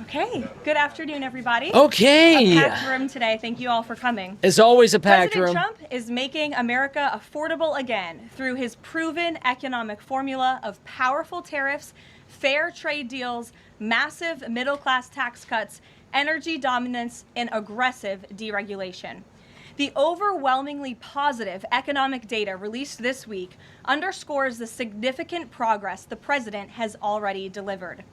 Okay, good afternoon, everybody. Okay. A packed room today. Thank you all for coming. It's always a packed President room. Trump is making America affordable again through his proven economic formula of powerful tariffs, fair trade deals, massive middle-class tax cuts, energy dominance, and aggressive deregulation. The overwhelmingly positive economic data released this week underscores the significant progress the president has already delivered.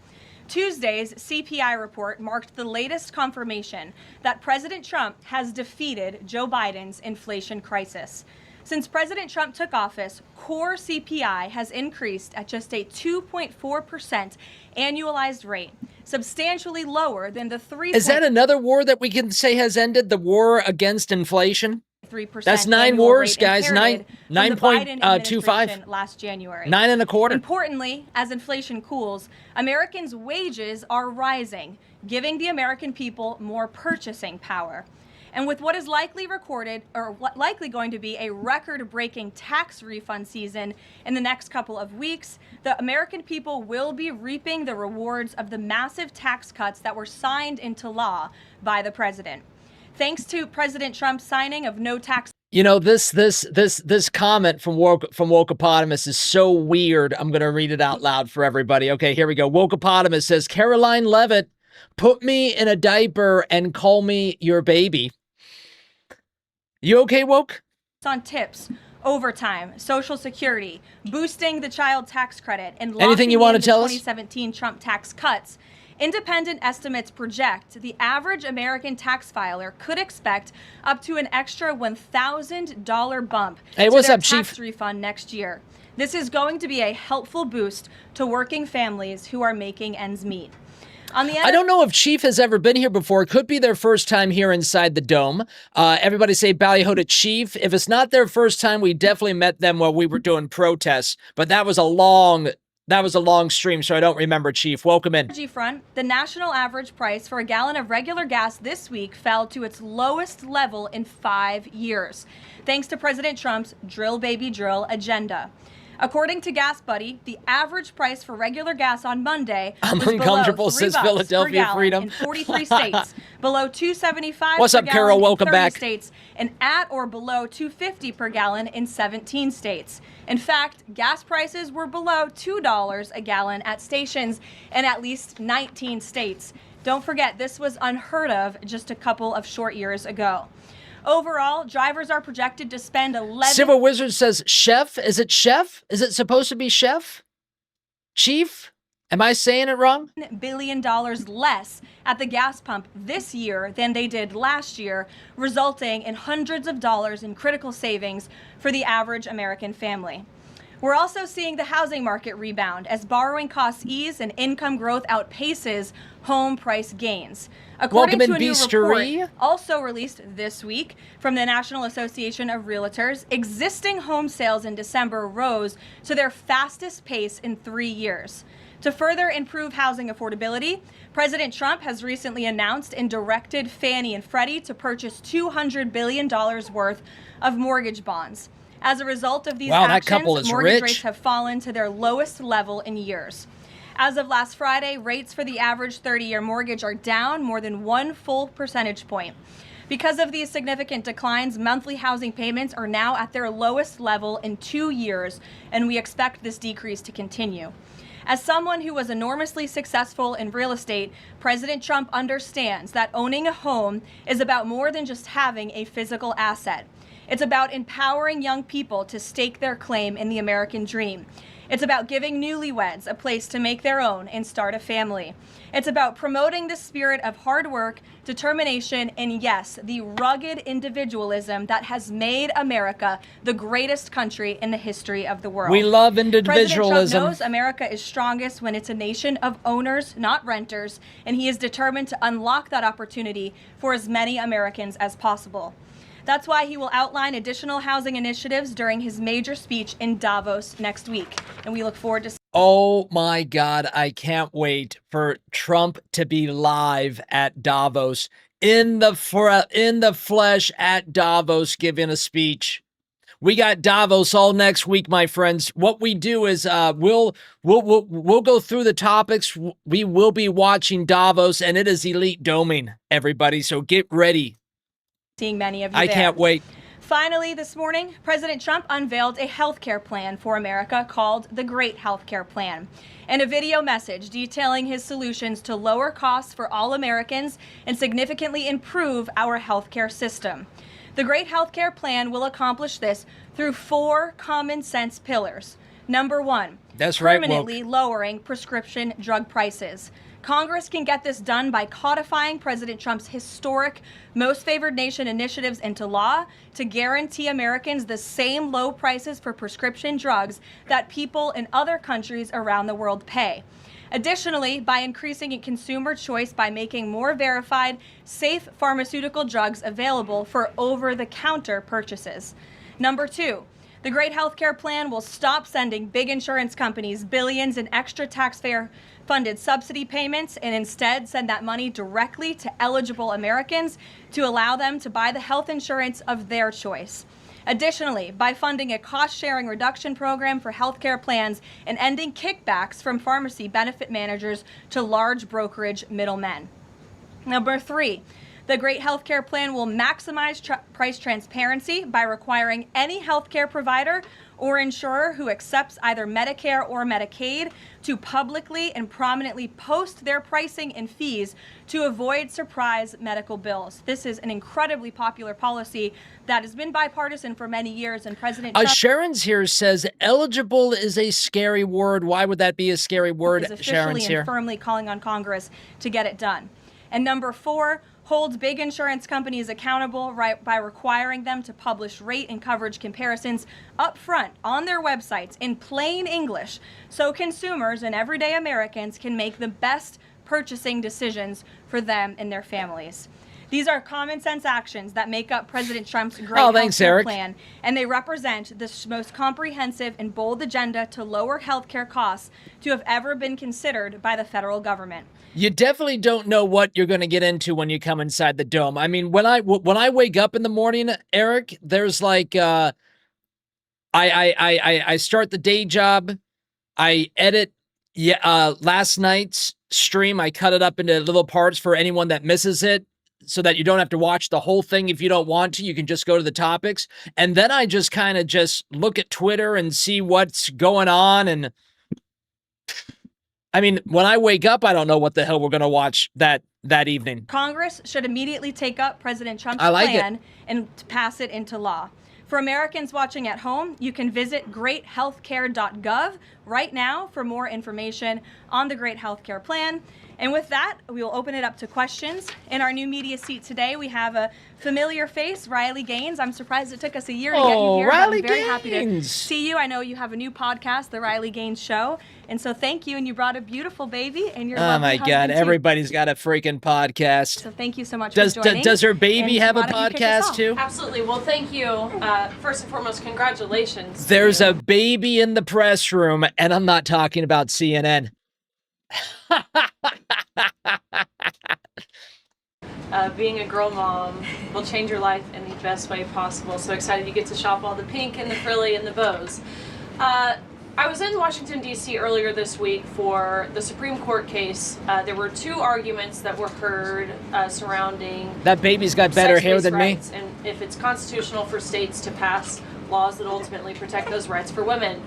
Tuesday's CPI report marked the latest confirmation that President Trump has defeated Joe Biden's inflation crisis. Since President Trump took office, core CPI has increased at just a 2.4% annualized rate, substantially lower than the 3%. Is that another war that we can say has ended? The war against inflation? 3% That's 9 wars, guys. 9.25 last January. 9.25. Importantly, as inflation cools, Americans' wages are rising, giving the American people more purchasing power. And with what is likely going to be a record-breaking tax refund season in the next couple of weeks, the American people will be reaping the rewards of the massive tax cuts that were signed into law by the president. Thanks to President Trump's signing of no tax. You know, this comment from Wokeopotamus is so weird. I'm going to read it out loud for everybody. Okay, here we go. Wokeopotamus says, Caroline Levitt, put me in a diaper and call me your baby. You okay, Woke? On tips, overtime, Social Security, boosting the child tax credit, and anything you want to tell us? 2017 Trump tax cuts. Independent estimates project the average American tax filer could expect up to an extra $1,000 bump to what's their up, tax Chief? refund next year. This is going to be a helpful boost to working families who are making ends meet. I don't know if Chief has ever been here before. It could be their first time here inside the Dome. Everybody say ballyho to Chief. If it's not their first time, we definitely met them while we were doing protests. But that was a long stream, so I don't remember, Chief. Welcome in. Energy front, the national average price for a gallon of regular gas this week fell to its lowest level in 5 years, thanks to President Trump's drill baby drill agenda. According to Gas Buddy, the average price for regular gas on Monday was uncomfortable, below says $3 Philadelphia per gallon Freedom. in 43 states, below $2.75 What's per up, gallon Carol? Welcome in 30 back. states, and at or below $2.50 per gallon in 17 states. In fact, gas prices were below $2 a gallon at stations in at least 19 states. Don't forget, this was unheard of just a couple of short years ago. Overall, drivers are projected to spend Civil Wizard says, Chef? Is it Chef? Is it supposed to be Chef? Chief? Am I saying it wrong? $11 billion less at the gas pump this year than they did last year, resulting in hundreds of dollars in critical savings for the average American family. We're also seeing the housing market rebound as borrowing costs ease and income growth outpaces home price gains. According to a new report also released this week from the National Association of Realtors, existing home sales in December rose to their fastest pace in 3 years. To further improve housing affordability, President Trump has recently announced and directed Fannie and Freddie to purchase $200 billion worth of mortgage bonds. As a result of these actions, mortgage rates have fallen to their lowest level in years. As of last Friday, rates for the average 30-year mortgage are down more than 1 full percentage point. Because of these significant declines, monthly housing payments are now at their lowest level in 2 years, and we expect this decrease to continue. As someone who was enormously successful in real estate, President Trump understands that owning a home is about more than just having a physical asset. It's about empowering young people to stake their claim in the American dream. It's about giving newlyweds a place to make their own and start a family. It's about promoting the spirit of hard work, determination, and yes, the rugged individualism that has made America the greatest country in the history of the world. We love individualism. President Trump knows America is strongest when it's a nation of owners, not renters, and he is determined to unlock that opportunity for as many Americans as possible. That's why he will outline additional housing initiatives during his major speech in Davos next week. And we look forward to... Oh my God, I can't wait for Trump to be live at Davos, in the flesh at Davos, giving a speech. We got Davos all next week, my friends. What we do is we'll go through the topics. We will be watching Davos, and it is elite doming, everybody. So get ready. Seeing many of you I there. can't wait. Finally, this morning, President Trump unveiled a healthcare plan for America called the Great Healthcare Plan. In a video message detailing his solutions to lower costs for all Americans and significantly improve our healthcare system. The Great Healthcare Plan will accomplish this through 4 common sense pillars. Number 1, that's right, permanently lowering prescription drug prices. Congress can get this done by codifying President Trump's historic Most Favored Nation initiatives into law to guarantee Americans the same low prices for prescription drugs that people in other countries around the world pay. Additionally, by increasing consumer choice by making more verified, safe pharmaceutical drugs available for over-the-counter purchases. Number 2, the Great Healthcare Plan will stop sending big insurance companies billions in extra taxpayer-funded subsidy payments and instead send that money directly to eligible Americans to allow them to buy the health insurance of their choice. Additionally, by funding a cost-sharing reduction program for healthcare plans and ending kickbacks from pharmacy benefit managers to large brokerage middlemen. Number 3, the Great Healthcare Plan will maximize price transparency by requiring any healthcare provider or insurer who accepts either Medicare or Medicaid to publicly and prominently post their pricing and fees to avoid surprise medical bills. This is an incredibly popular policy that has been bipartisan for many years, and President Trump— Sharon's here says eligible is a scary word. Why would that be a scary word? is officially Sharon's here. and firmly calling on Congress to get it done. And number 4, holds big insurance companies accountable by requiring them to publish rate and coverage comparisons up front on their websites in plain English so consumers and everyday Americans can make the best purchasing decisions for them and their families. These are common sense actions that make up President Trump's Great Healthcare Plan, and they represent the most comprehensive and bold agenda to lower healthcare costs to have ever been considered by the federal government. You definitely don't know what you're going to get into when you come inside the dome. I mean, when I wake up in the morning, Eric, there's like I start the day job, I edit last night's stream, I cut it up into little parts for anyone that misses it, so that you don't have to watch the whole thing. If you don't want to, you can just go to the topics. And then I just kind of just look at Twitter and see what's going on. And I mean, when I wake up, I don't know what the hell we're going to watch that evening. Congress should immediately take up President Trump's plan and pass it into law. For Americans watching at home, you can visit greathealthcare.gov right now for more information on the Great Healthcare Plan. And with that, we will open it up to questions. In our new media seat today, we have a familiar face, Riley Gaines. I'm surprised it took us a year to get you here. Riley but I'm very happy to Gaines. see you. I know you have a new podcast, The Riley Gaines Show. And so thank you. And you brought a beautiful baby and your Oh my God, too. everybody's got a freaking podcast. So thank you so much for joining. Does her baby And have a why don't you kick us podcast off? too? Absolutely. Well, thank you. First and foremost, congratulations. There's a baby in the press room, and I'm not talking about CNN. Being a girl mom will change your life in the best way possible. So excited you get to shop all the pink and the frilly and the bows. I was in Washington, D.C. earlier this week for the Supreme Court case. There were 2 arguments that were heard surrounding That baby's got better hair sex-based than me. rights and if it's constitutional for states to pass laws that ultimately protect those rights for women.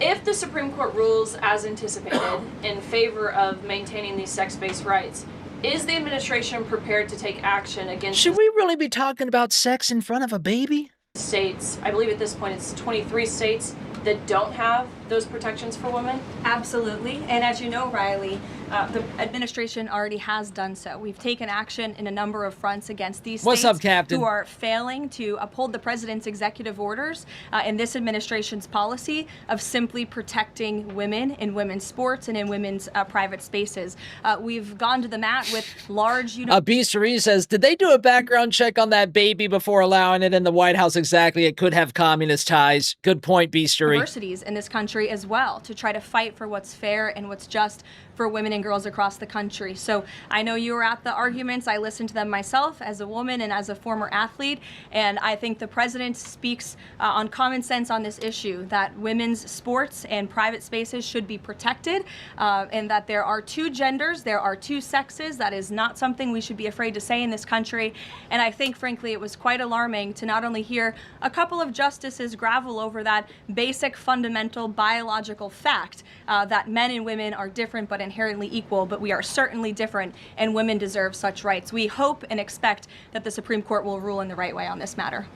If the Supreme Court rules as anticipated in favor of maintaining these sex-based rights, is the administration prepared to take action against Should we really be talking about sex in front of a baby? states? I believe at this point it's 23 states that don't have those protections for women. Absolutely. And as you know, Riley, the administration already has done so. We've taken action in a number of fronts against these What's states up, Captain? who are failing to uphold the president's executive orders in this administration's policy of simply protecting women in women's sports and in women's private spaces. We've gone to the mat with large Beastery says, did they do a background check on that baby before allowing it in the White House? Exactly. It could have communist ties. Good point, Beastery. universities in this country as well to try to fight for what's fair and what's just for women and girls across the country. So I know you were at the arguments. I listened to them myself as a woman and as a former athlete, and I think the president speaks on common sense on this issue, that women's sports and private spaces should be protected, and that there are two genders, there are two sexes. That is not something we should be afraid to say in this country. And I think, frankly, it was quite alarming to not only hear a couple of justices gravel over that basic fundamental biological fact that men and women are different but inherently equal, but we are certainly different, and women deserve such rights. We hope and expect that the Supreme Court will rule in the right way on this matter.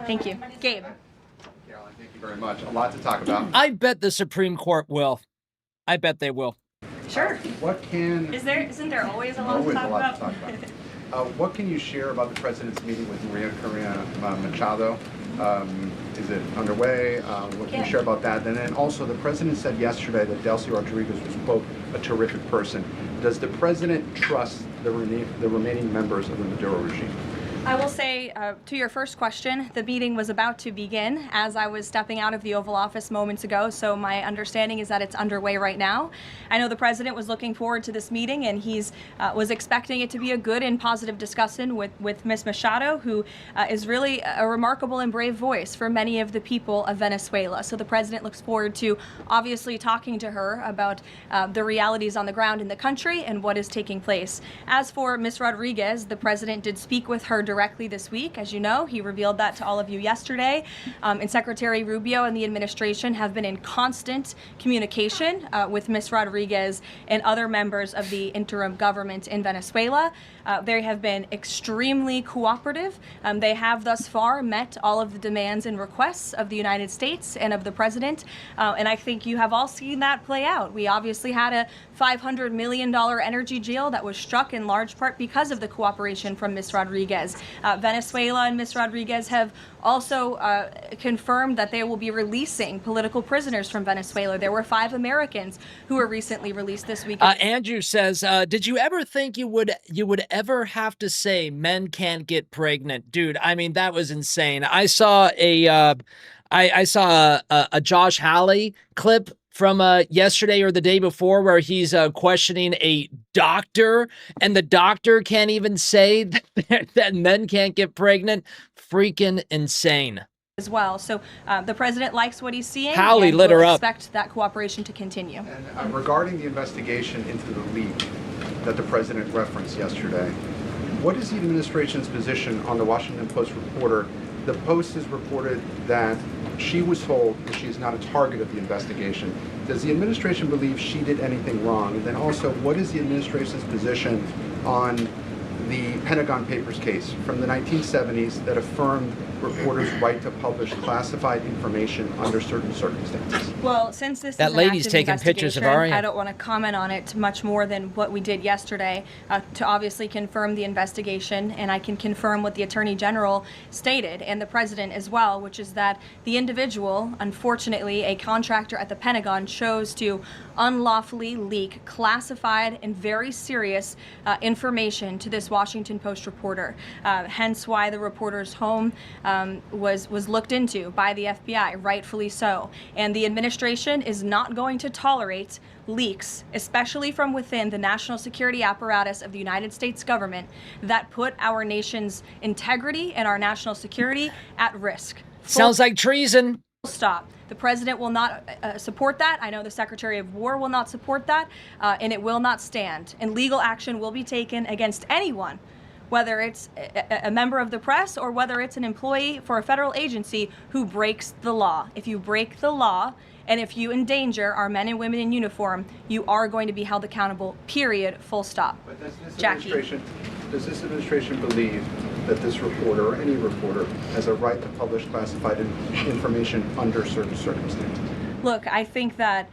Thank you. Gabe. Caroline, thank you very much. A lot to talk about. I bet the Supreme Court will. I bet they will. Sure. What can... Isn't there always a lot to talk about? What can you share about the president's meeting with Maria Corina Machado? Is it underway? What can you share about that? And then also, the president said yesterday that Delcy Rodriguez was, quote, a terrific person. Does the president trust the remaining members of the Maduro regime? I will say, to your first question, the meeting was about to begin as I was stepping out of the Oval Office moments ago, so my understanding is that it's underway right now. I know the president was looking forward to this meeting, and he's was expecting it to be a good and positive discussion with Ms. Machado, who is really a remarkable and brave voice for many of the people of Venezuela. So the president looks forward to obviously talking to her about the realities on the ground in the country and what is taking place. As for Ms. Rodriguez, the president did speak with her directly this week. As you know, he revealed that to all of you yesterday. And Secretary Rubio and the administration have been in constant communication with Ms. Rodriguez and other members of the interim government in Venezuela. They have been extremely cooperative. They have thus far met all of the demands and requests of the United States and of the president. And I think you have all seen that play out. We obviously had a $500 million energy deal that was struck in large part because of the cooperation from Ms. Rodriguez. Venezuela and Ms. Rodriguez have also confirmed that they will be releasing political prisoners from Venezuela. There were 5 Americans who were recently released this week. Andrew says, did you ever think you would ever have to say men can't get pregnant? Dude, I mean, that was insane. I saw a Josh Hawley clip from yesterday or the day before where he's questioning a doctor, and the doctor can't even say that men can't get pregnant. Freaking insane. As well. So the president likes what he's seeing. Howley and lit her up. Expect that cooperation to continue. And regarding the investigation into the leak that the president referenced yesterday, what is the administration's position on the Washington Post reporter? The Post has reported that she was told that she is not a target of the investigation. Does the administration believe she did anything wrong? And then also, what is the administration's position on the Pentagon Papers case from the 1970s that affirmed reporters' right to publish classified information under certain circumstances? Well, since this that is an lady's active taking pictures of investigation, Arya. I don't want to comment on it much more than what we did yesterday to obviously confirm the investigation, and I can confirm what the Attorney General stated and the President as well, which is that the individual, unfortunately a contractor at the Pentagon, chose to unlawfully leak classified and very serious information to this Washington Post reporter. Hence why the reporter's home was looked into by the FBI, rightfully so. And the administration is not going to tolerate leaks, especially from within the national security apparatus of the United States government, that put our nation's integrity and our national security at risk. Sounds like treason. Stop. The president will not support that. I know the Secretary of War will not support that, and it will not stand. And legal action will be taken against anyone, whether it's a member of the press or whether it's an employee for a federal agency who breaks the law. If you break the law and if you endanger our men and women in uniform, you are going to be held accountable, period, full stop. But Jackie. Does this administration believe that this reporter or any reporter has a right to publish classified information under certain circumstances? Look, I think that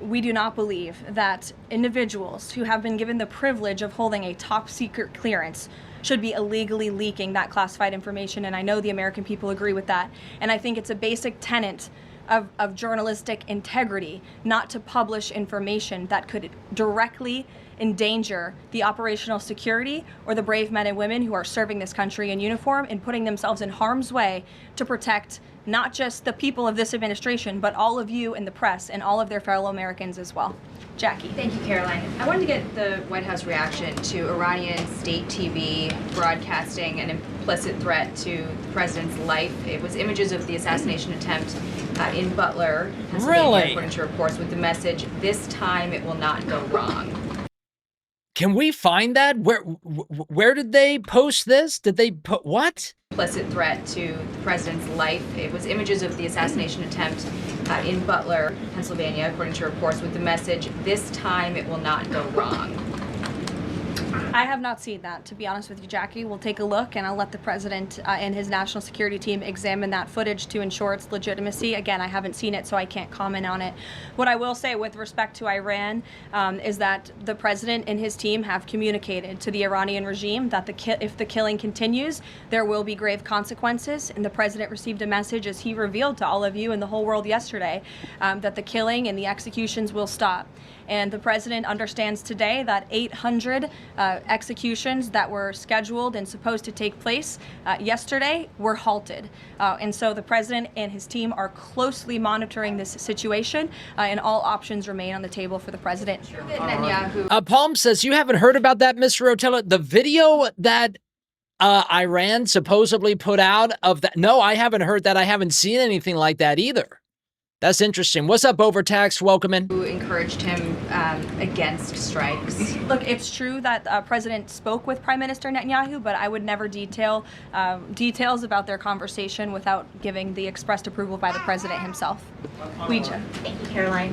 we do not believe that individuals who have been given the privilege of holding a top secret clearance should be illegally leaking that classified information, and I know the American people agree with that. And I think it's a basic tenet of journalistic integrity not to publish information that could directly endanger the operational security or the brave men and women who are serving this country in uniform and putting themselves in harm's way to protect not just the people of this administration, but all of you in the press and all of their fellow Americans as well. Jackie. Thank you, Caroline. I wanted to get the White House reaction to Iranian state TV broadcasting an implicit threat to the president's life. It was images of the assassination attempt in Butler, Pennsylvania, Really? according to reports, with the message, "This time it will not go wrong." Can we find that? Where did they post this? Did they put what? Implicit threat to the president's life. It was images of the assassination attempt in Butler, Pennsylvania, according to reports, with the message, "This time it will not go wrong." I have not seen that, to be honest with you, Jackie. We'll take a look, and I'll let the president and his national security team examine that footage to ensure its legitimacy. Again, I haven't seen it, so I can't comment on it. What I will say with respect to Iran is that the president and his team have communicated to the Iranian regime that if the killing continues, there will be grave consequences. And the president received a message, as he revealed to all of you and the whole world yesterday, that the killing and the executions will stop. And the president understands today that 800 executions that were scheduled and supposed to take place yesterday were halted. And so the president and his team are closely monitoring this situation, and all options remain on the table for the president. Netanyahu. Palm says, you haven't heard about that, Mr. Rotella? The video that Iran supposedly put out of that. No, I haven't heard that. I haven't seen anything like that either. That's interesting. What's up, Overtax? Welcome in. Who encouraged him against strikes. Look, it's true that the president spoke with Prime Minister Netanyahu, but I would never detail details about their conversation without giving the expressed approval by the president himself. Ouija. Thank you, Caroline.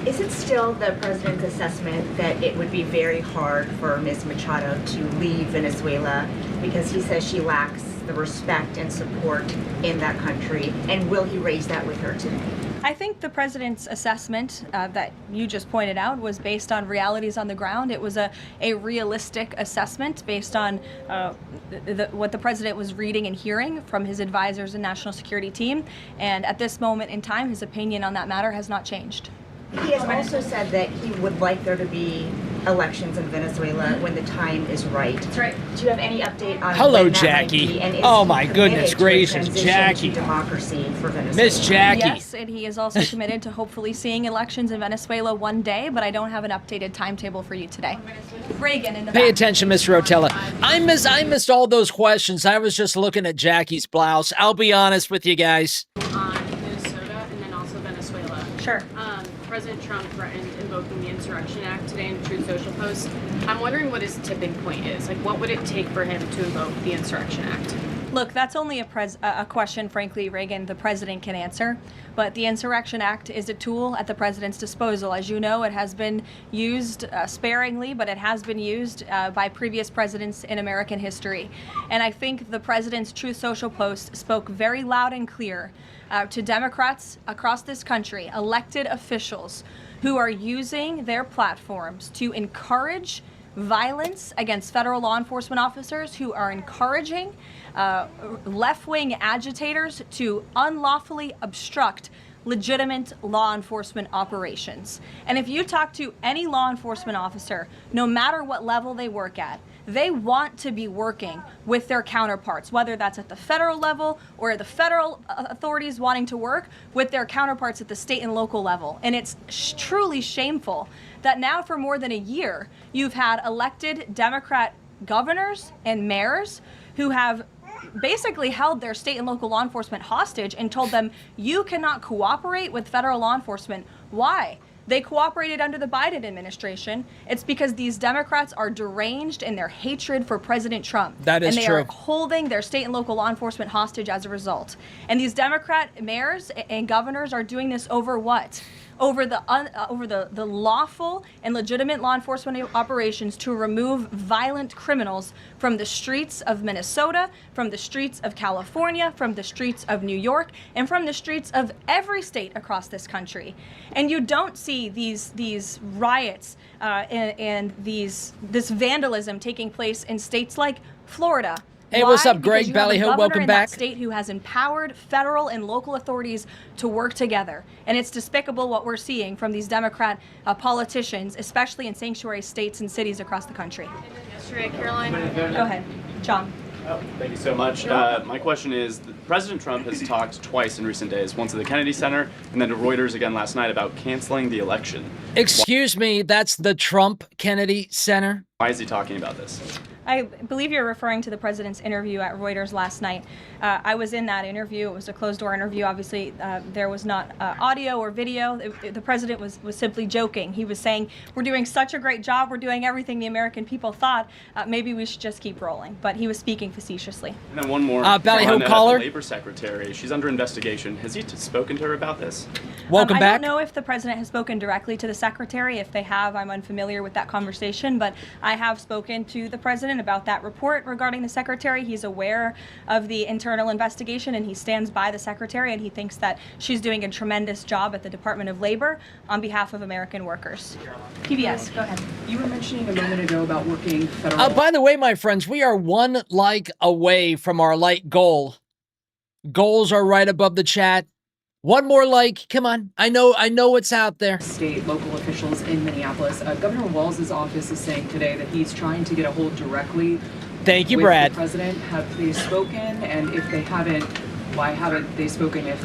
Is it still the president's assessment that it would be very hard for Ms. Machado to leave Venezuela because he says she lacks the respect and support in that country? And will he raise that with her today? I think the president's assessment that you just pointed out was based on realities on the ground. It was a realistic assessment based on what the president was reading and hearing from his advisors and national security team. And at this moment in time, his opinion on that matter has not changed. He has also said that he would like there to be elections in Venezuela when the time is right. That's right. Do you have any update on Hello, when that might Jackie. be, and is Oh, he my goodness committed to a gracious, transition Jackie. to democracy for Venezuela? Miss Jackie. Yes, and he is also committed to hopefully seeing elections in Venezuela one day, but I don't have an updated timetable for you today. Reagan in the Pay back. attention, Mr. Rotella. I missed all those questions. I was just looking at Jackie's blouse. I'll be honest with you guys. On Minnesota and then also Venezuela. Sure. President Trump threatened invoking the Insurrection Act today in a Truth Social post. I'm wondering what his tipping point is. Like, what would it take for him to invoke the Insurrection Act? Look, that's only a question, frankly, Reagan, the president can answer. But the Insurrection Act is a tool at the president's disposal. As you know, it has been used sparingly, but it has been used by previous presidents in American history. And I think the president's Truth Social post spoke very loud and clear to Democrats across this country, elected officials who are using their platforms to encourage violence against federal law enforcement officers, who are encouraging left-wing agitators to unlawfully obstruct legitimate law enforcement operations. And if you talk to any law enforcement officer, no matter what level they work at, they want to be working with their counterparts, whether that's at the federal level or the federal authorities wanting to work with their counterparts at the state and local level. And it's truly shameful that now for more than a year, you've had elected Democrat governors and mayors who have basically held their state and local law enforcement hostage and told them, you cannot cooperate with federal law enforcement. Why? They cooperated under the Biden administration. It's because these Democrats are deranged in their hatred for President Trump. That is true. And they true. are holding their state and local law enforcement hostage as a result. And these Democrat mayors and governors are doing this over what? Over the lawful and legitimate law enforcement operations to remove violent criminals from the streets of Minnesota, from the streets of California, from the streets of New York, and from the streets of every state across this country. And you don't see these riots and this vandalism taking place in states like Florida, Hey, what's up, Because Greg you have a Ballyho? governor Welcome in back. that state who has empowered federal and local authorities to work together. And it's despicable what we're seeing from these Democrat politicians, especially in sanctuary states and cities across the country. Yesterday, Caroline. Go ahead, John. Oh, thank you so much. My question is, President Trump has talked twice in recent days, once at the Kennedy Center and then to Reuters again last night about canceling the election. Excuse me, that's the Trump Kennedy Center? Why is he talking about this? I believe you're referring to the president's interview at Reuters last night. I was in that interview. It was a closed-door interview. Obviously, there was not audio or video. The president was simply joking. He was saying, we're doing such a great job. We're doing everything the American people thought. Maybe we should just keep rolling. But he was speaking facetiously. And then one more. Ballyho on, caller. The Labor Secretary. She's under investigation. Has he spoken to her about this? Welcome back. I don't know if the president has spoken directly to the secretary. If they have, I'm unfamiliar with that conversation. But I have spoken to the president about that report regarding the secretary. He's aware of the internal investigation and he stands by the secretary, and he thinks that she's doing a tremendous job at the Department of Labor on behalf of American workers. PBS, go ahead. You were mentioning a moment ago about working federal. By the way, my friends, we are one like away from our like goal. Goals are right above the chat. One more like, come on. I know what's out there. State, local officials in Minneapolis. Governor Walz's office is saying today that he's trying to get a hold directly. Thank you, with Brad. The president. Have they spoken? And if they haven't, why haven't they spoken? If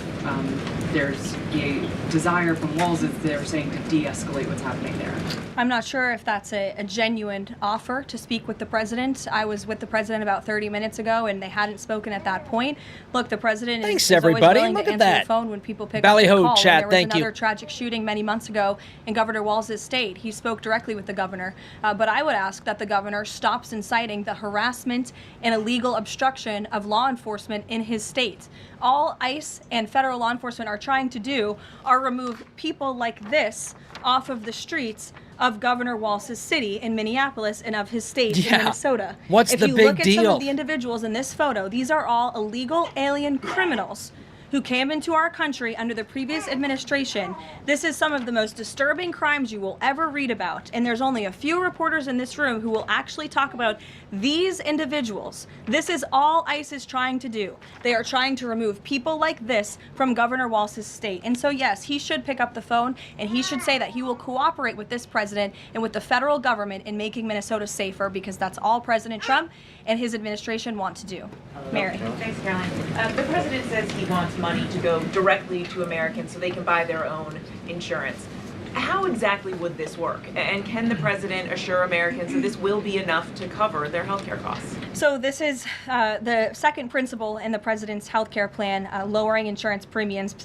there's a desire from Walz, they're saying to de-escalate what's happening there. I'm not sure if that's a genuine offer to speak with the president. I was with the president about 30 minutes ago, and they hadn't spoken at that point. Look, the president is always everybody. willing Look to at answer that. the phone when people pick Ballyho up the call. chat, There was thank you. another tragic shooting many months ago in Governor Walz's state. He spoke directly with the governor. But I would ask that the governor stops inciting the harassment and illegal obstruction of law enforcement in his state. All ICE and federal law enforcement are trying to do are remove people like this off of the streets of Governor Walz's city in Minneapolis and of his state in Minnesota. What's if the you big look at some deal? of the individuals in this photo, these are all illegal alien criminals who came into our country under the previous administration. This is some of the most disturbing crimes you will ever read about. And there's only a few reporters in this room who will actually talk about these individuals. This is all ICE is trying to do. They are trying to remove people like this from Governor Walz's state. And so yes, he should pick up the phone and he should say that he will cooperate with this president and with the federal government in making Minnesota safer, because that's all President Trump and his administration want to do. Mary. Thanks, Caroline. The president says he wants money to go directly to Americans so they can buy their own insurance. How exactly would this work? And can the president assure Americans that this will be enough to cover their health care costs? So this is the second principle in the president's health care plan, lowering insurance premiums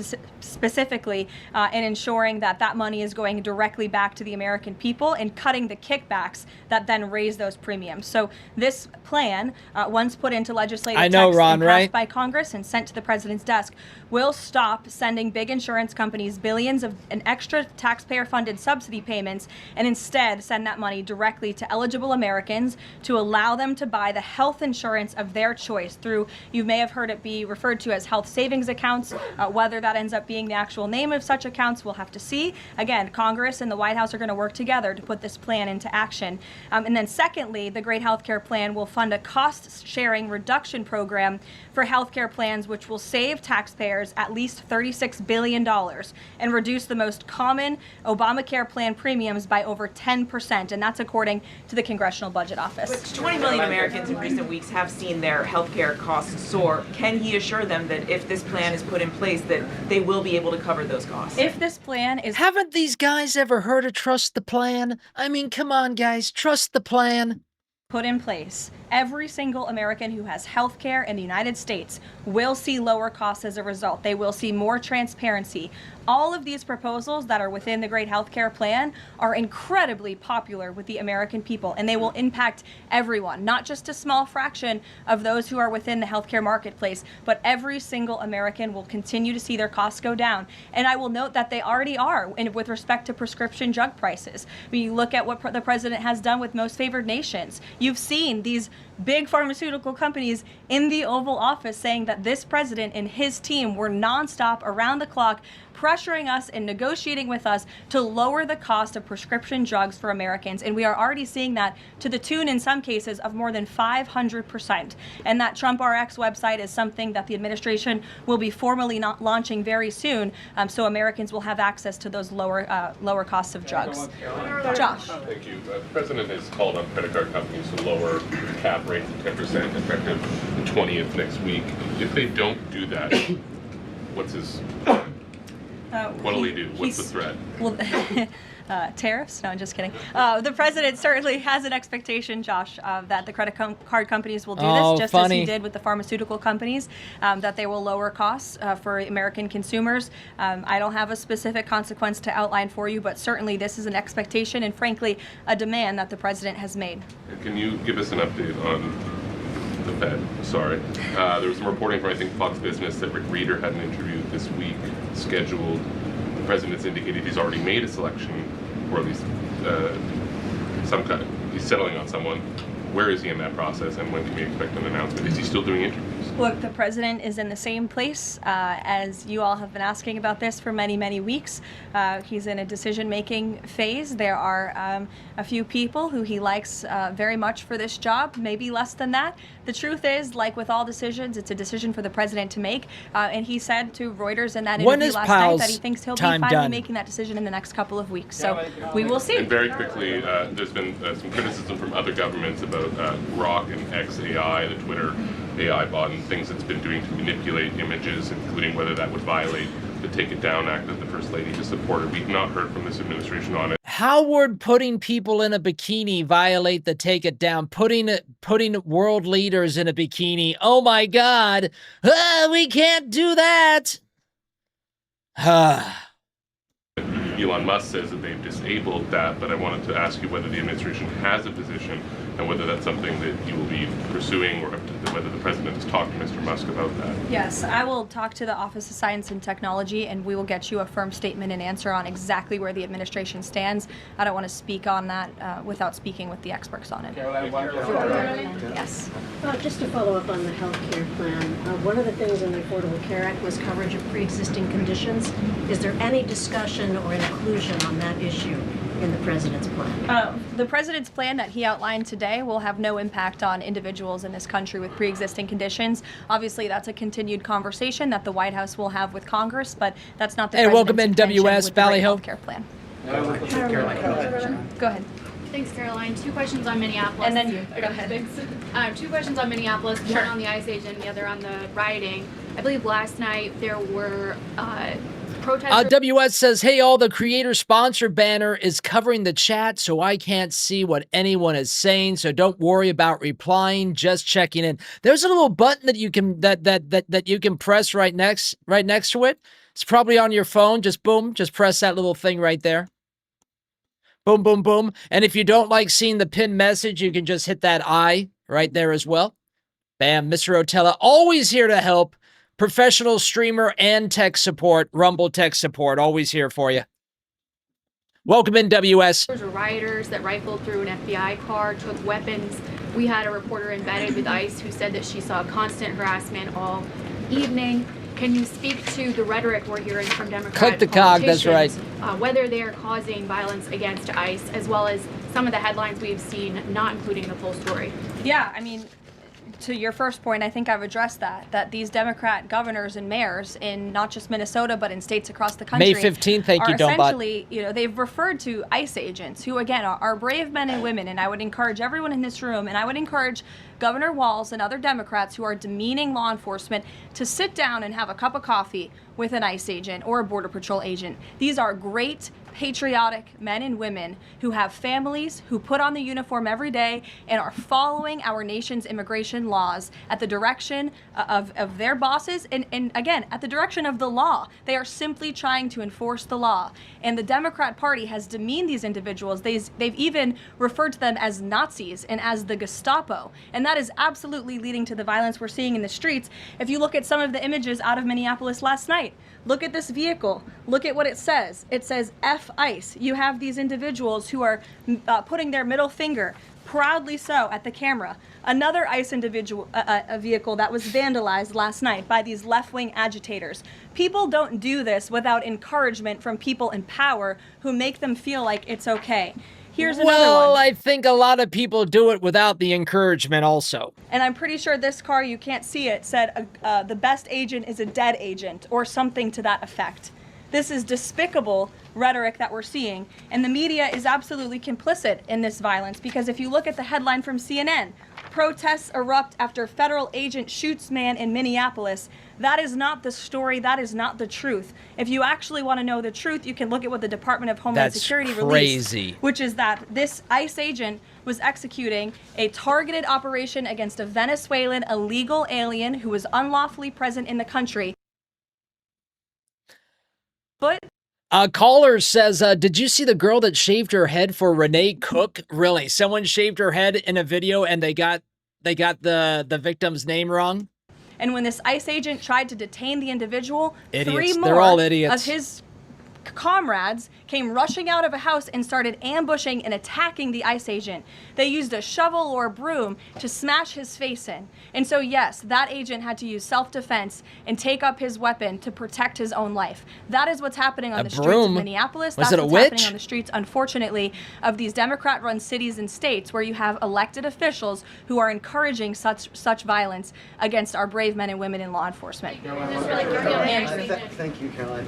specifically and ensuring that that money is going directly back to the American people and cutting the kickbacks that then raise those premiums. So this plan, once put into legislative text and passed by Congress and sent to the president's desk, will stop sending big insurance companies billions of an extra taxpayer-funded subsidy payments and instead send that money directly to eligible Americans to allow them to buy the health insurance of their choice through, you may have heard it be referred to as health savings accounts. Whether that ends up being the actual name of such accounts, we'll have to see. Again, Congress and the White House are going to work together to put this plan into action. And then secondly, the Great Healthcare Plan will fund a cost-sharing reduction program for healthcare plans, which will save taxpayers at least $36 billion and reduce the most common Obamacare plan premiums by over 10%, and that's according to the Congressional Budget Office. But 20 million Americans in recent weeks have seen their health care costs soar. Can he assure them that if this plan is put in place, that they will be able to cover those costs? If this plan is... Haven't these guys ever heard of trust the plan? I mean, come on, guys, trust the plan. Put in place, every single American who has health care in the United States will see lower costs as a result. They will see more transparency. All of these proposals that are within the Great Healthcare Plan are incredibly popular with the American people, and they will impact everyone, not just a small fraction of those who are within the healthcare marketplace, but every single American will continue to see their costs go down. And I will note that they already are with respect to prescription drug prices. When you look at what the president has done with most favored nations, you've seen these big pharmaceutical companies in the Oval Office saying that this president and his team were nonstop, around the clock, pressuring us and negotiating with us to lower the cost of prescription drugs for Americans. And we are already seeing that to the tune, in some cases, of more than 500%. And that Trump RX website is something that the administration will be formally launching very soon, so Americans will have access to those lower costs of drugs. Josh. Thank you. The president has called on credit card companies to lower the cap rate to 10% effective the 20th next week. If they don't do that, what's his? What'll he do? What's the threat? Well, tariffs? No, I'm just kidding. The president certainly has an expectation, Josh, that the credit card companies will do this, just as he did with the pharmaceutical companies, that they will lower costs for American consumers. I don't have a specific consequence to outline for you, but certainly this is an expectation and, frankly, a demand that the president has made. And can you give us an update on the Fed? Sorry. There was some reporting from, I think, Fox Business that Rick Reeder had an interview this week scheduled. The president's indicated he's already made a selection, or at least some kind. He's settling on someone. Where is he in that process, and when can we expect an announcement? Is he still doing interviews? Look, the president is in the same place as you all have been asking about this for many, many weeks. He's in a decision-making phase. There are a few people who he likes very much for this job, maybe less than that. The truth is, like with all decisions, it's a decision for the president to make. And he said to Reuters in that interview last night that he thinks he'll be finally making that decision in the next couple of weeks. So we will see. And very quickly, there's been some criticism from other governments about Grok and XAI, the Twitter AI bot, and things it's been doing to manipulate images, including whether that would violate the Take It Down Act that the First Lady just supported. We've not heard from this administration on it. How would putting people in a bikini violate the Take It Down? Putting world leaders in a bikini. Oh my God. We can't do that. Elon Musk says that they've disabled that, but I wanted to ask you whether the administration has a position and whether that's something that you will be pursuing, or whether the president has talked to Mr. Musk about that. Yes, I will talk to the Office of Science and Technology, and we will get you a firm statement and answer on exactly where the administration stands. I don't want to speak on that without speaking with the experts on it. Yes. Just to follow up on the health care plan, one of the things in the Affordable Care Act was coverage of pre-existing conditions. Is there any discussion or inclusion on that issue in the president's plan? The president's plan that he outlined today will have no impact on individuals in this country with pre-existing conditions. Obviously, that's a continued conversation that the White House will have with Congress, but that's not the president's welcome in WS Valley health care plan. Go ahead. Thanks, Caroline. Two questions on Minneapolis. And then you. Go ahead. Thanks. Two questions on Minneapolis, one on the ICE agent, the other on the rioting. I believe last night there were protesters. WS says, hey, all the creator sponsor banner is covering the chat, so I can't see what anyone is saying. So don't worry about replying, just checking in. There's a little button that you can that you can press right next to it. It's probably on your phone. Just boom, just press that little thing right there. Boom, boom, boom. And if you don't like seeing the pinned message, you can just hit that I right there as well. Bam, Mr. Rotella, always here to help. Professional streamer and tech support, Rumble tech support, always here for you. Welcome in, WS. There were rioters that rifled through an FBI car, took weapons. We had a reporter embedded with ICE who said that she saw constant harassment all evening. Can you speak to the rhetoric we're hearing from Democrat Click the cog, that's right. Whether they are causing violence against ICE, as well as some of the headlines we've seen, not including the full story? Yeah, I mean, to your first point, I think I've addressed that these Democrat governors and mayors in not just Minnesota, but in states across the country May 15th, thank you, Don'tbot. Essentially, they've referred to ICE agents who, again, are brave men and women, and I would encourage everyone in this room, and I would encourage Governor Walz and other Democrats who are demeaning law enforcement to sit down and have a cup of coffee with an ICE agent or a Border Patrol agent. These are great, patriotic men and women who have families, who put on the uniform every day and are following our nation's immigration laws at the direction of their bosses and again, at the direction of the law. They are simply trying to enforce the law. And the Democrat Party has demeaned these individuals. They've even referred to them as Nazis and as the Gestapo. And that is absolutely leading to the violence we're seeing in the streets. If you look at some of the images out of Minneapolis last night, look at this vehicle. Look at what it says. It says F ICE. You have these individuals who are putting their middle finger, proudly so at the camera. Another ICE individual, a vehicle that was vandalized last night by these left-wing agitators. People don't do this without encouragement from people in power who make them feel like it's okay. Here's another one. Well, I think a lot of people do it without the encouragement also. And I'm pretty sure this car, you can't see it, said the best agent is a dead agent or something to that effect. This is despicable rhetoric that we're seeing, and the media is absolutely complicit in this violence, because if you look at the headline from CNN, protests erupt after federal agent shoots man in Minneapolis. That is not the story. That is not the truth. If you actually want to know the truth, you can look at what the Department of Homeland Security released, which is that this ICE agent was executing a targeted operation against a Venezuelan illegal alien who was unlawfully present in the country. But Caller says, did you see the girl that shaved her head for Renee Cook? Really? Someone shaved her head in a video and they got the victim's name wrong? And when this ICE agent tried to detain the individual, Idiots. three They're more all idiots. of his comrades came rushing out of a house and started ambushing and attacking the ICE agent. They used a shovel or a broom to smash his face in. And so yes, that agent had to use self-defense and take up his weapon to protect his own life. That is what's happening on the streets of Minneapolis. Was That's it a what's witch? happening on the streets, unfortunately, of these Democrat-run cities and states where you have elected officials who are encouraging such violence against our brave men and women in law enforcement. Thank you, Caroline.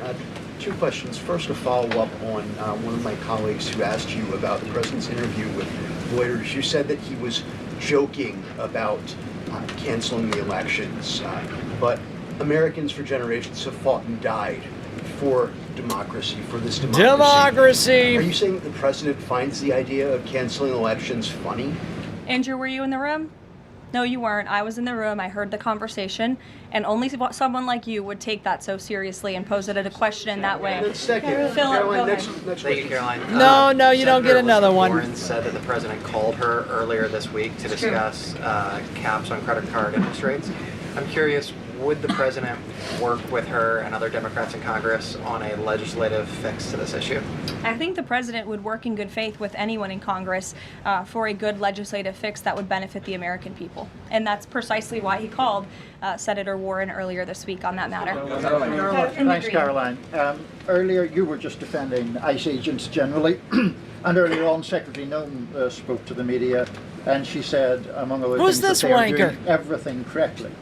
Two questions. First, a follow-up on one of my colleagues who asked you about the president's interview with Reuters. You said that he was joking about canceling the elections, but Americans for generations have fought and died for democracy, for this democracy. Democracy! Are you saying that the president finds the idea of canceling elections funny? Andrew, were you in the room? No, you weren't. I was in the room. I heard the conversation, and only someone like you would take that so seriously and pose it as a question in that way. Second, Caroline, next Thank you, Caroline. No, you don't get another one. Warren said that the president called her earlier this week to discuss caps on credit card interest rates. I'm curious, would the president work with her and other Democrats in Congress on a legislative fix to this issue? I think the president would work in good faith with anyone in Congress for a good legislative fix that would benefit the American people. And that's precisely why he called Senator Warren earlier this week on that matter. Thanks, Caroline. Earlier, you were just defending ICE agents generally. And earlier on, Secretary Noem spoke to the media, and she said, among other things, that they are doing everything correctly.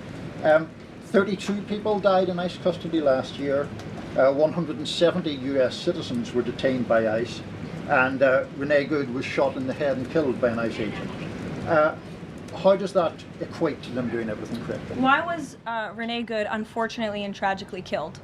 32 people died in ICE custody last year. 170 US citizens were detained by ICE, and Renee Good was shot in the head and killed by an ICE agent. How does that equate to them doing everything correctly? Why was Renee Good unfortunately and tragically killed?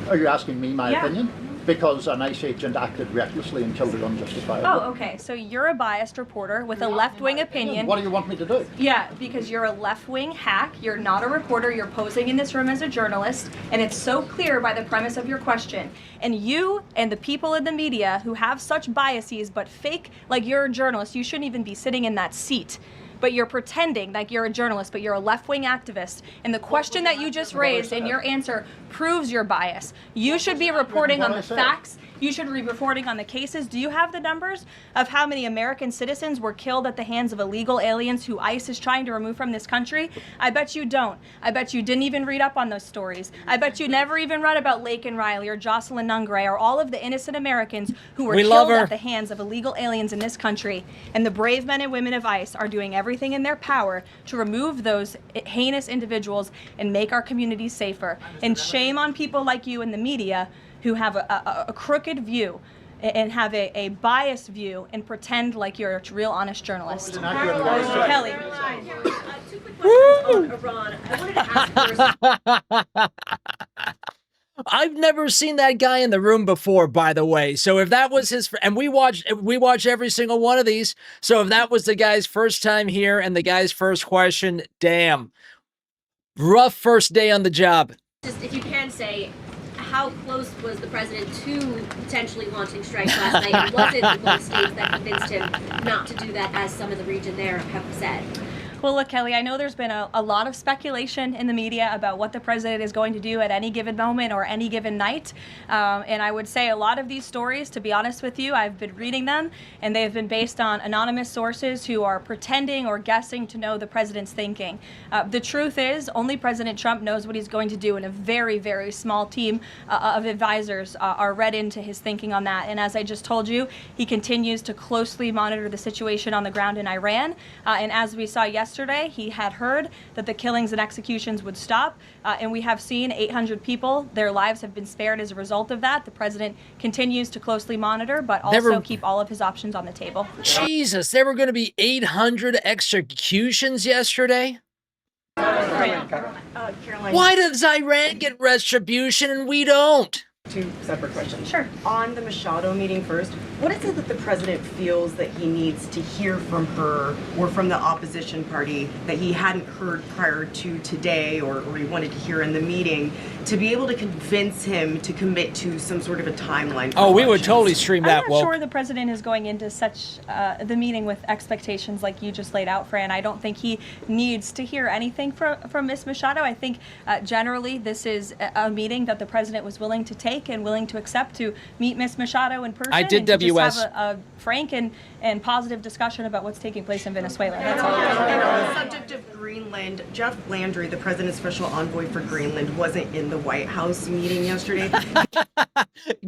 Are you asking me my opinion? Because an ICE agent acted recklessly and killed her unjustifiably. Oh, okay. So you're a biased reporter with a left-wing opinion. What do you want me to do? Yeah, because you're a left-wing hack. You're not a reporter. You're posing in this room as a journalist, and it's so clear by the premise of your question. And you and the people in the media who have such biases but fake like you're a journalist, you shouldn't even be sitting in that seat. But you're pretending like you're a journalist, but you're a left-wing activist. And the question that you just raised and your answer proves your bias. You should be reporting on the facts. You should be reporting on the cases. Do you have the numbers of how many American citizens were killed at the hands of illegal aliens who ICE is trying to remove from this country? I bet you don't. I bet you didn't even read up on those stories. I bet you never even read about Laken Riley or Jocelyn Nungray or all of the innocent Americans who were killed at the hands of illegal aliens in this country. And the brave men and women of ICE are doing everything in their power to remove those heinous individuals and make our communities safer. And shame on people like you in the media who have a crooked view and have a biased view and pretend like you're a real honest journalist. Kelly. Two quick questions on Iran. I wanted to ask first. I've never seen that guy in the room before, by the way. So if that was his, and we watch every single one of these. So if that was the guy's first time here and the guy's first question, damn, rough first day on the job. Just if you can say, how close was the president to potentially launching strikes last night? And was it the Gulf states that convinced him not to do that, as some of the region there have said? Well, look, Kelly, I know there's been a lot of speculation in the media about what the president is going to do at any given moment or any given night. And I would say a lot of these stories, to be honest with you, I've been reading them, and they have been based on anonymous sources who are pretending or guessing to know the president's thinking. The truth is, only President Trump knows what he's going to do, and a very, very small team of advisors are read into his thinking on that. And as I just told you, he continues to closely monitor the situation on the ground in Iran. And as we saw yesterday, he had heard that the killings and executions would stop, and we have seen 800 people, their lives have been spared as a result of that. The president continues to closely monitor, but also keep all of his options on the table. Jesus, there were going to be 800 executions yesterday? Caroline. Why does Iran get retribution and we don't? Two separate questions. Sure. On the Machado meeting first, what is it that the president feels that he needs to hear from her or from the opposition party that he hadn't heard prior to today or he wanted to hear in the meeting to be able to convince him to commit to some sort of a timeline for we would elections? totally stream that. I'm not sure the president is going into such the meeting with expectations like you just laid out, Fran. I don't think he needs to hear anything from Ms. Machado. I think generally this is a meeting that the president was willing to take and willing to accept to meet Ms. Machado in person. I did and to WS. just have a frank and positive discussion about what's taking place in Venezuela. That's all. And on the subject of Greenland, Jeff Landry, the president's special envoy for Greenland, wasn't in the White House meeting yesterday.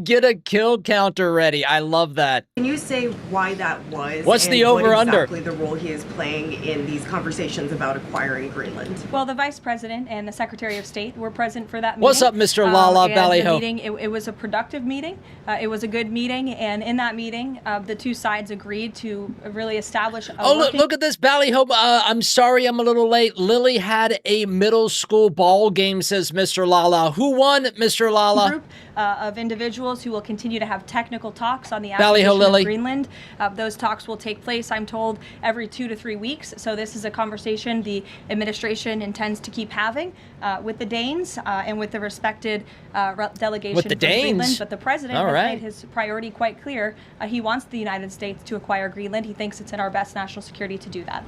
Get a kill counter ready. I love that. Can you say why that was? What's and the over-under? What exactly the role he is playing in these conversations about acquiring Greenland? Well, the vice president and the secretary of state were present for that meeting. What's up, Mr. Lala and Ballyho? The meeting, it was a productive meeting. It was a good meeting, and in that meeting, the two sides agreed to really establish. Look at this Ballyho. I'm sorry, I'm a little late. Lily had a middle school ball game, says Mr. Lala. Who won, Mr. Lala? Group of individuals who will continue to have technical talks on the Ballyho, acquisition Lily. of Greenland. Those talks will take place, I'm told, every 2 to 3 weeks. So this is a conversation the administration intends to keep having with the Danes and with the respected delegation With the from Danes? Greenland. But the president All has right. made his priority quite clear. He wants the United States to acquire Greenland. He thinks it's in our best national security to do that.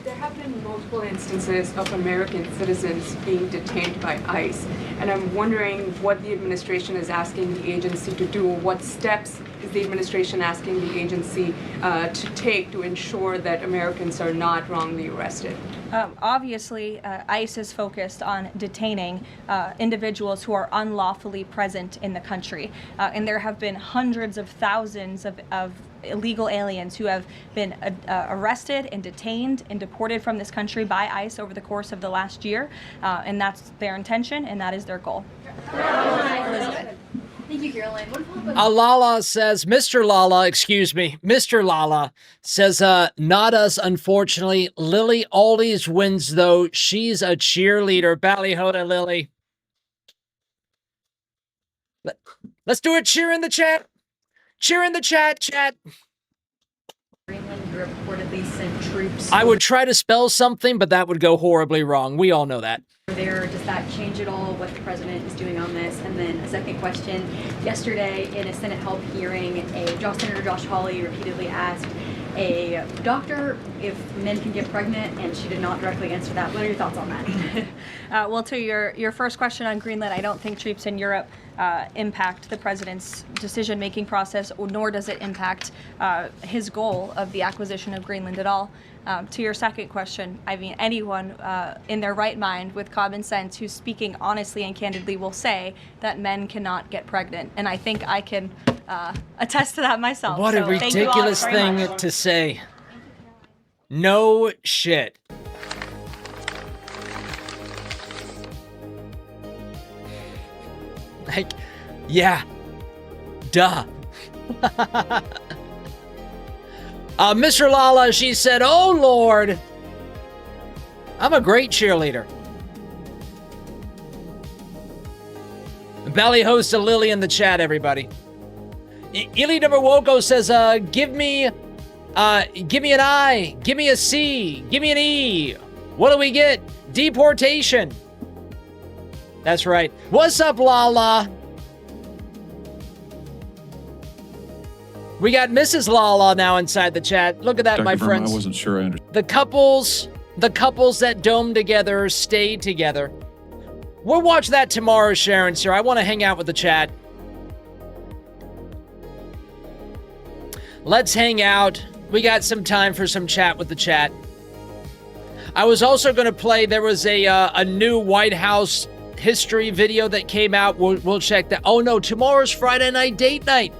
There have been multiple instances of American citizens being detained by ICE, and I'm wondering what the administration is asking the agency to do. What steps is the administration asking the agency to take to ensure that Americans are not wrongly arrested? Obviously, ICE is focused on detaining individuals who are unlawfully present in the country. And there have been hundreds of thousands of illegal aliens who have been arrested and detained and deported from this country by ICE over the course of the last year. And that's their intention, and that is their goal. Elizabeth. Thank you, Caroline. Lala says, Mr. Lala says, not us, unfortunately. Lily always wins, though. She's a cheerleader. Ballyhoda, Lily. Let's do a cheer in the chat. Cheer in the chat. Greenland reportedly sent troops. I would try to spell something, but that would go horribly wrong. We all know that. There, does that change at all what the president is doing on this? And then a second question, yesterday in a Senate help hearing, Senator Josh Hawley repeatedly asked a doctor if men can get pregnant, and she did not directly answer that. What are your thoughts on that? Well, to your first question on Greenland, I don't think troops in Europe impact the president's decision-making process, nor does it impact his goal of the acquisition of Greenland at all. To your second question, I mean, anyone in their right mind with common sense who's speaking honestly and candidly will say that men cannot get pregnant. And I think I can attest to that myself. What a So thank you all ridiculous very thing much. to say. No shit. Like, yeah. Duh. Mr. Lala, she said, oh, Lord. I'm a great cheerleader. Belly host a Lily in the chat, everybody. Ili Woko says, give me an I, give me a C, give me an E. What do we get? Deportation. That's right. What's up, Lala? We got Mrs. Lala now inside the chat. Look at that, Dr. my Verma, friends. I wasn't sure I understood. The couples that dome together stay together. We'll watch that tomorrow, Sharon, sir. I want to hang out with the chat. Let's hang out. We got some time for some chat with the chat. I was also going to play, there was a new White House history video that came out. We'll check that. Oh no, tomorrow's Friday night date night.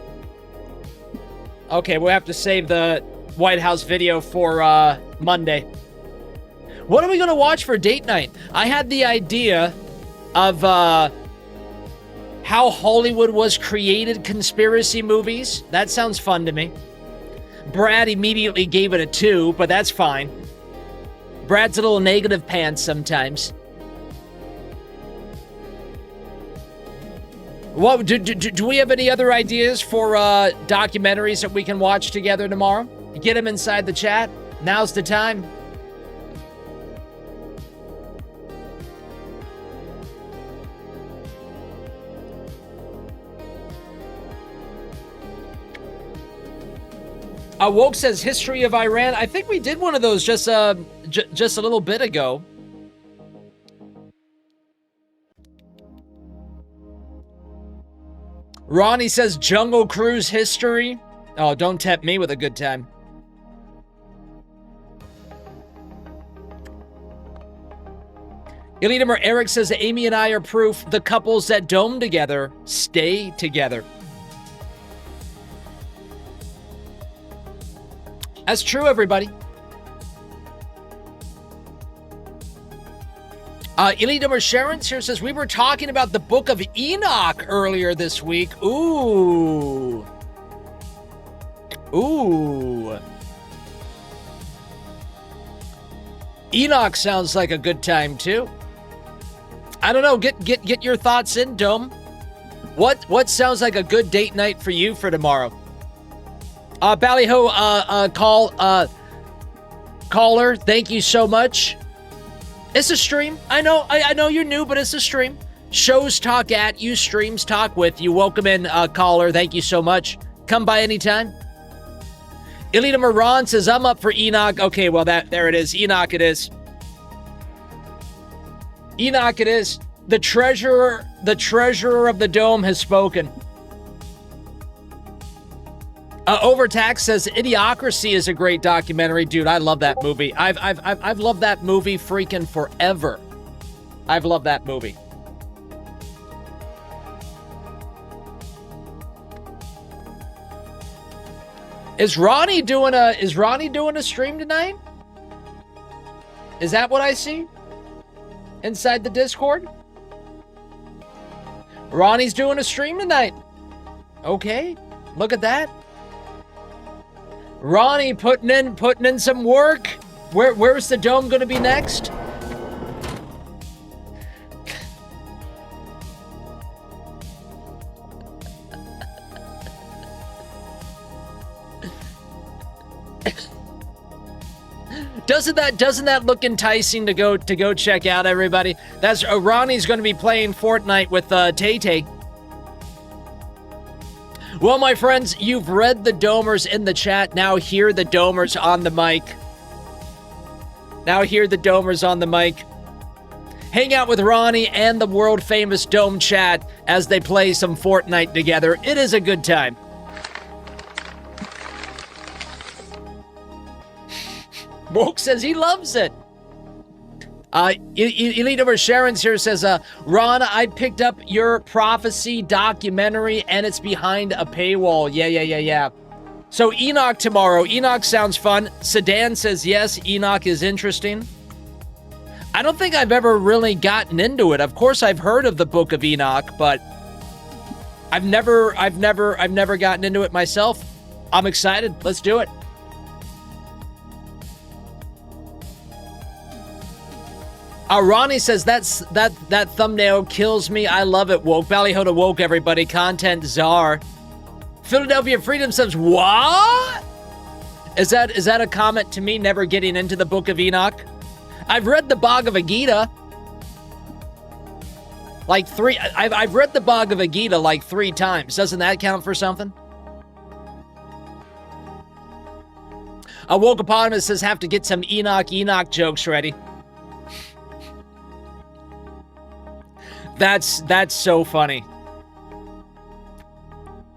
Okay, we'll have to save the White House video for Monday. What are we going to watch for date night? I had the idea of how Hollywood was created conspiracy movies. That sounds fun to me. Brad immediately gave it a 2, but that's fine. Brad's a little negative pants sometimes. What do we have any other ideas for documentaries that we can watch together tomorrow? Get them inside the chat. Now's the time. Woke says History of Iran. I think we did one of those just a little bit ago. Ronnie says Jungle Cruise History. Oh, don't tempt me with a good time. Elitimer Eric says Amy and I are proof the couples that dome together stay together. That's true, everybody. Elitimer Sharon here says we were talking about the Book of Enoch earlier this week. Ooh. Ooh. Enoch sounds like a good time too. I don't know. Get your thoughts in, Dome. What sounds like a good date night for you for tomorrow? Ballyho, caller, thank you so much. It's a stream. I know you're new, but it's a stream. Shows talk at you, streams talk with you. Welcome in, caller. Thank you so much. Come by anytime. Elita Moran says, I'm up for Enoch. Okay, well, there it is. Enoch it is. Enoch it is. The treasurer of the dome has spoken. Overtax says Idiocracy is a great documentary. Dude, I love that movie. I've loved that movie freaking forever. I've loved that movie. Is Ronnie doing a stream tonight? Is that what I see? Inside the Discord? Ronnie's doing a stream tonight. Okay, look at that. Ronnie putting in some work. Where's the dome going to be next? Doesn't that look enticing to go check out, everybody? That's Ronnie's going to be playing Fortnite with Tay-Tay. Well, my friends, you've read the domers in the chat. Now hear the domers on the mic. Now hear the domers on the mic. Hang out with Ronnie and the world-famous Dome chat as they play some Fortnite together. It is a good time. Woke says he loves it. Elite over Sharon's here says, Ron, I picked up your prophecy documentary and it's behind a paywall. Yeah. So Enoch tomorrow. Enoch sounds fun. Sedan says, yes, Enoch is interesting. I don't think I've ever really gotten into it. Of course, I've heard of the Book of Enoch, but I've never gotten into it myself. I'm excited. Let's do it. Ronnie says that thumbnail kills me. I love it. Woke Ballyhoda woke everybody. Content czar. Philadelphia Freedom says what? Is that a comment to me never getting into the Book of Enoch? I've read the Bhagavad Gita. I've read the Bhagavad Gita like 3 times. Doesn't that count for something? A Wokeopotamus says have to get some Enoch jokes ready. That's so funny.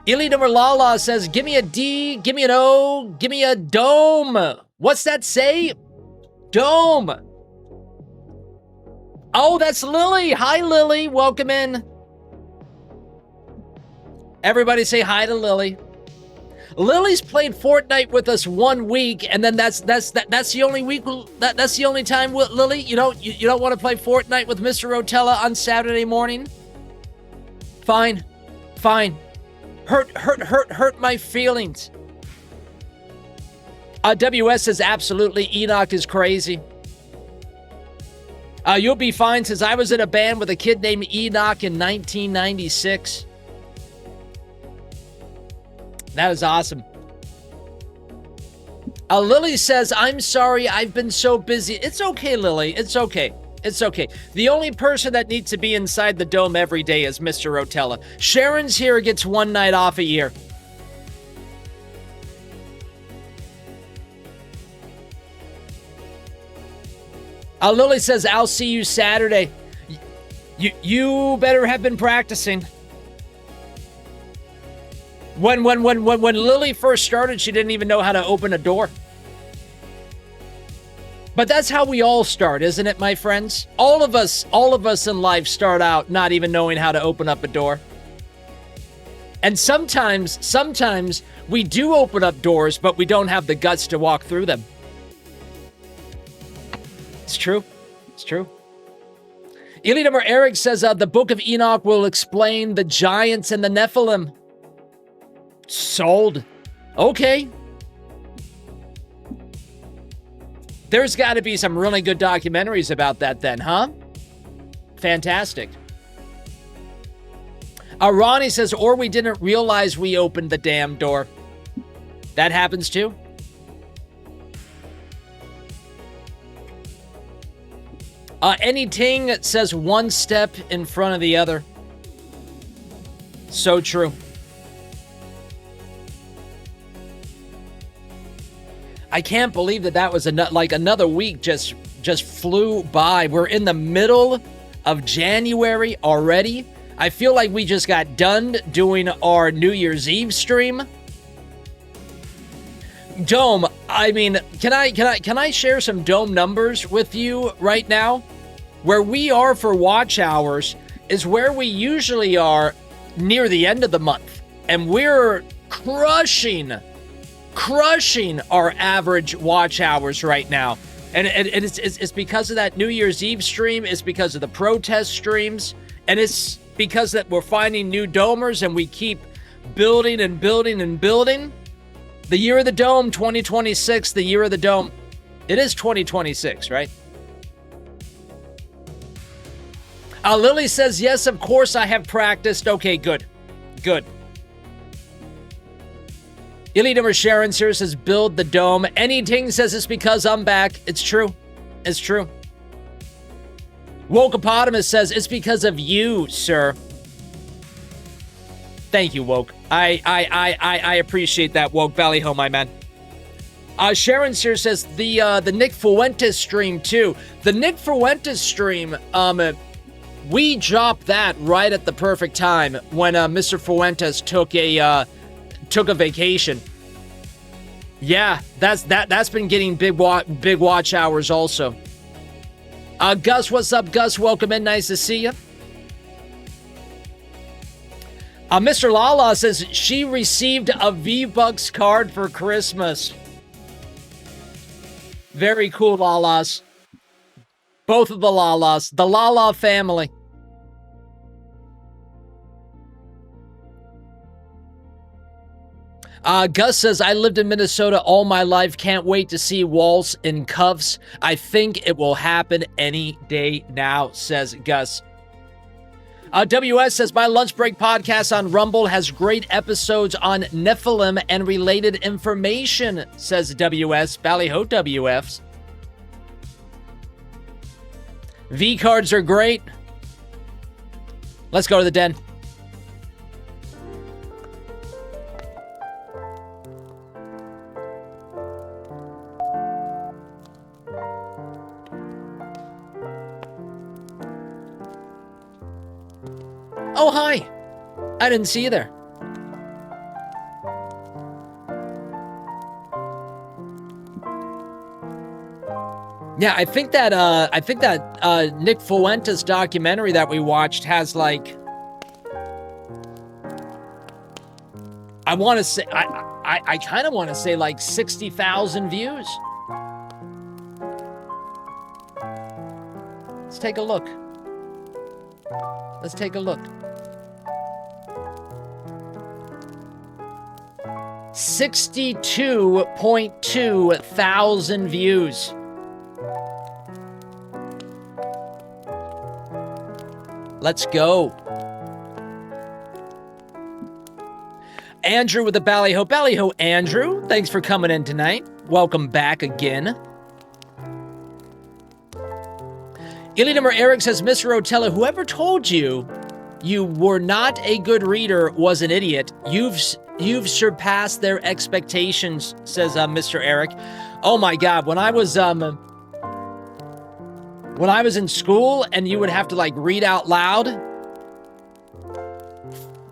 Ilidumar Lala says, give me a D, give me an O, give me a dome. What's that say? Dome. Oh, that's Lily. Hi, Lily. Welcome in. Everybody say hi to Lily. Lily's played Fortnite with us 1 week, and then that's the only week. That's the only time, Lily. You don't want to play Fortnite with Mr. Rotella on Saturday morning. Fine. Hurt my feelings. WS says absolutely. Enoch is crazy. You'll be fine says I was in a band with a kid named Enoch in 1996. That is awesome. Lily says, I'm sorry, I've been so busy. It's okay, Lily. It's okay. It's okay. The only person that needs to be inside the dome every day is Mr. Rotella. Sharon's here gets 1 night off a year. Lily says, I'll see you Saturday. You better have been practicing. When Lily first started, she didn't even know how to open a door. But that's how we all start, isn't it, my friends? All of us in life start out not even knowing how to open up a door. And sometimes we do open up doors, but we don't have the guts to walk through them. It's true. It's true. Elidumar Eric says the Book of Enoch will explain the giants and the Nephilim. Sold. Okay. There's got to be some really good documentaries about that then, huh? Fantastic. Ronnie says, or we didn't realize we opened the damn door. That happens too. Anything that says one step in front of the other. So true. I can't believe that was another week just flew by. We're in the middle of January already. I feel like we just got done doing our New Year's Eve stream. Dome, I mean, can I share some Dome numbers with you right now? Where we are for watch hours is where we usually are near the end of the month. And we're crushing our average watch hours right now. And it's because of that New Year's Eve stream. It's because of the protest streams. And it's because that we're finding new domers and we keep building and building and building. The year of the Dome, 2026, the year of the Dome. It is 2026, right? Lily says, yes, of course I have practiced. Okay, good. Good. Elidumar Sharon here says, build the dome. Anything says it's because I'm back. It's true. It's true. Wokeopotamus says, it's because of you, sir. Thank you, Woke. I appreciate that, Woke. Valley Home, my man. Sharon here says, the Nick Fuentes stream, too. The Nick Fuentes stream, we dropped that right at the perfect time when Mr. Fuentes took a vacation. Yeah, that's been getting big watch hours also. Gus, what's up, Gus? Welcome in. Nice to see you. Mr. Lala says she received a V-Bucks card for Christmas. Very cool, Lalas. Both of the Lalas. The Lala family. Gus says, I lived in Minnesota all my life. Can't wait to see Waltz in cuffs. I think it will happen any day now, says Gus. WS says, my lunch break podcast on Rumble has great episodes on Nephilim and related information, says WS. Ballyho WFs. V cards are great. Let's go to the den. Oh, hi. I didn't see you there. Yeah, I think that Nick Fuentes documentary that we watched has like, I want to say, I kind of want to say like 60,000 views. Let's take a look. Let's take a look. 62.2 thousand views. Let's go. Andrew with the Ballyho. Ballyho, Andrew. Thanks for coming in tonight. Welcome back again. Elite number Eric says, Mr. Rotella, whoever told you you were not a good reader was an idiot. You've surpassed their expectations, says Mr. Eric. Oh my God, when I was in school and you would have to like read out loud,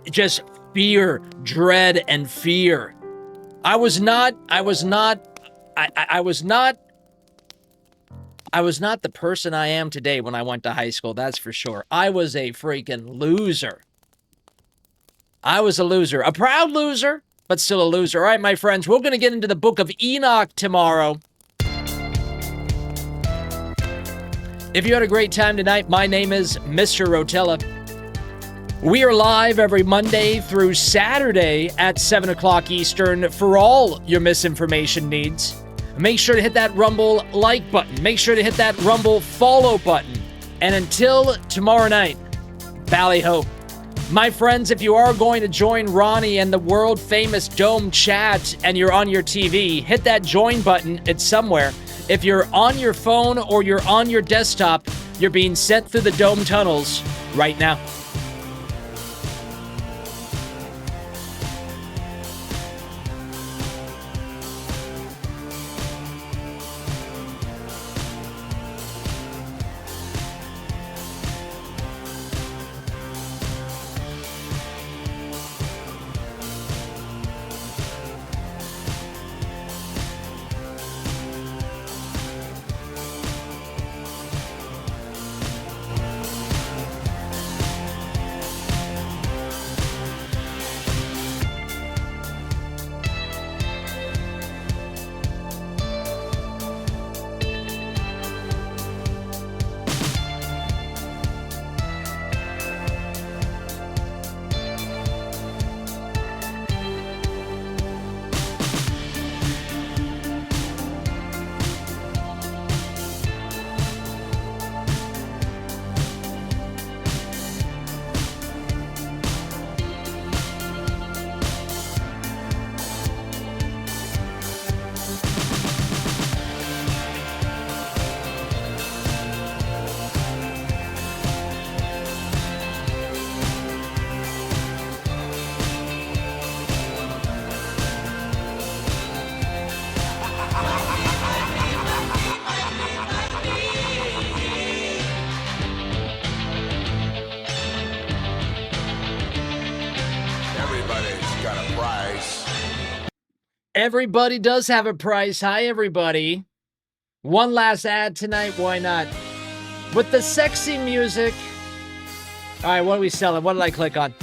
just fear, dread, and fear. I was not the person I am today when I went to high school, that's for sure. I was a freaking loser. I was a loser. A proud loser, but still a loser. All right, my friends, we're going to get into the book of Enoch tomorrow. If you had a great time tonight, my name is Mr. Rotella. We are live every Monday through Saturday at 7 o'clock Eastern for all your misinformation needs. Make sure to hit that Rumble like button. Make sure to hit that Rumble follow button. And until tomorrow night, Ballyho. My friends, if you are going to join Ronnie and the world-famous Dome chat and you're on your TV, hit that join button. It's somewhere. If you're on your phone or you're on your desktop, you're being sent through the Dome tunnels right now. Everybody does have a price. Hi, everybody. One last ad tonight. Why not? With the sexy music. All right, what are we selling? What did I click on?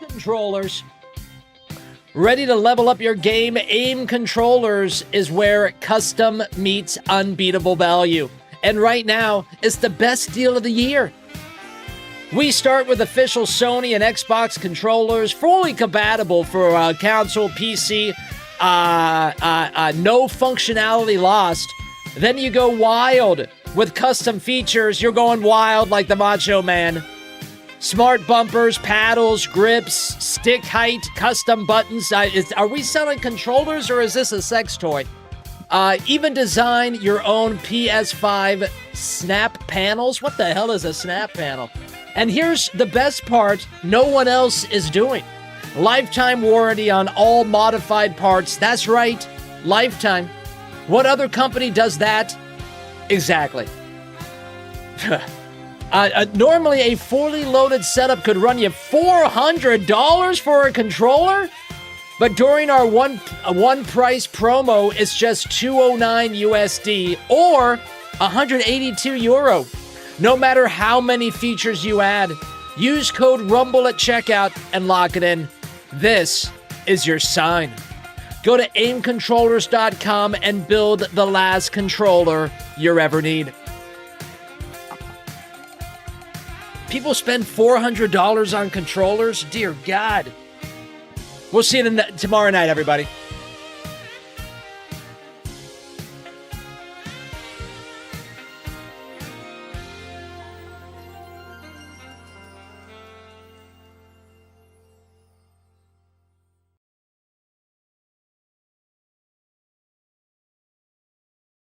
Controllers. Ready to level up your game? AIM Controllers is where custom meets unbeatable value. And right now, it's the best deal of the year. We start with official Sony and Xbox controllers, fully compatible for console, PC, no functionality lost. Then you go wild with custom features. You're going wild like the Macho Man. Smart bumpers, paddles, grips, stick height, custom buttons. Are we selling controllers or is this a sex toy? Even design your own PS5 snap panels. What the hell is a snap panel? And here's the best part no one else is doing. Lifetime warranty on all modified parts. That's right, lifetime. What other company does that? Exactly. Normally, a fully loaded setup could run you $400 for a controller, but during our one price promo, it's just $209 USD or 182 euro. No matter how many features you add, use code RUMBLE at checkout and lock it in. This is your sign. Go to aimcontrollers.com and build the last controller you ever need. People spend $400 on controllers? Dear God. We'll see you tomorrow night, everybody.